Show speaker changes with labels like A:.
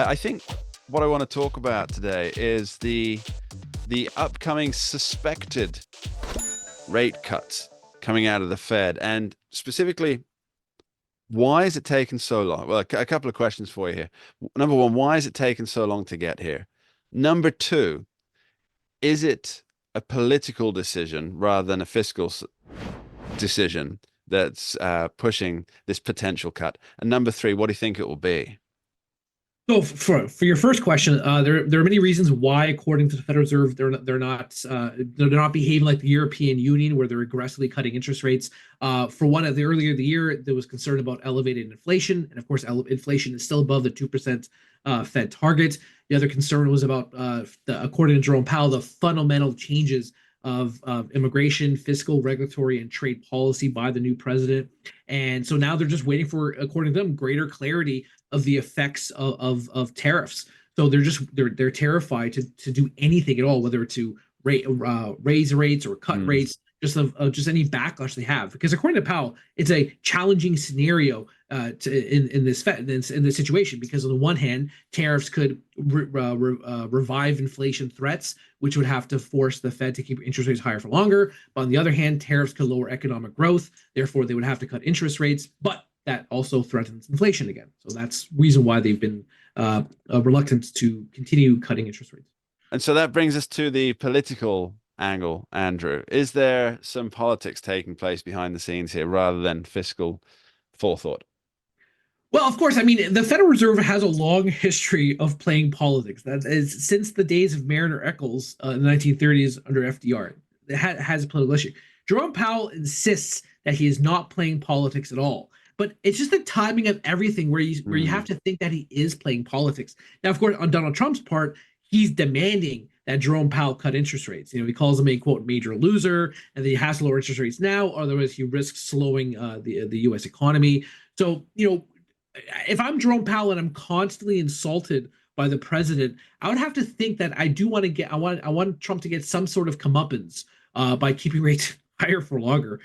A: I think what I want to talk about today is the upcoming suspected rate cuts coming out of the Fed, and specifically, why is it taking so long? Well, a couple of questions for you here. Number one, why is it taking so long to get here? Number two, is it a political decision rather than a fiscal decision that's pushing this potential cut? And number three, what do you think it will be?
B: So for your first question, there are many reasons why, according to the Federal Reserve, they're not behaving like the European Union, where they're aggressively cutting interest rates. For one, of the earlier in the year, there was concern about elevated inflation, and of course, inflation is still above the 2% Fed target. The other concern was about, according to Jerome Powell, the fundamental changes of immigration, fiscal, regulatory, and trade policy by the new president. And so now they're just waiting for, according to them, greater clarity of the effects of tariffs. So they're terrified to do anything at all, whether to raise rates or cut
A: Mm,
B: rates, just any backlash they have. Because according to Powell, it's a challenging scenario in this situation. Because on the one hand, tariffs could revive inflation threats, which would have to force the Fed to keep interest rates higher for longer. But on the other hand, tariffs could lower economic growth. Therefore, they would have to cut interest rates. But that also threatens inflation again. So that's reason why they've been reluctant to continue cutting interest rates.
A: And so that brings us to the political angle, Andrew. Is there some politics taking place behind the scenes here rather than fiscal forethought?
B: Well, of course, I mean, the Federal Reserve has a long history of playing politics. That is since the days of Mariner Eccles in the 1930s under FDR. It has a political issue. Jerome Powell insists that he is not playing politics at all. But it's just the timing of everything where you have
A: Mm,
B: to think that he is playing politics. Now, of course, on Donald Trump's part, he's demanding that Jerome Powell cut interest rates. He calls him a quote major loser, and that he has to lower interest rates now, otherwise he risks slowing the U.S. economy. So if I'm Jerome Powell and I'm constantly insulted by the president, I would have to think that I do want to get I want Trump to get some sort of comeuppance by keeping rates higher for longer.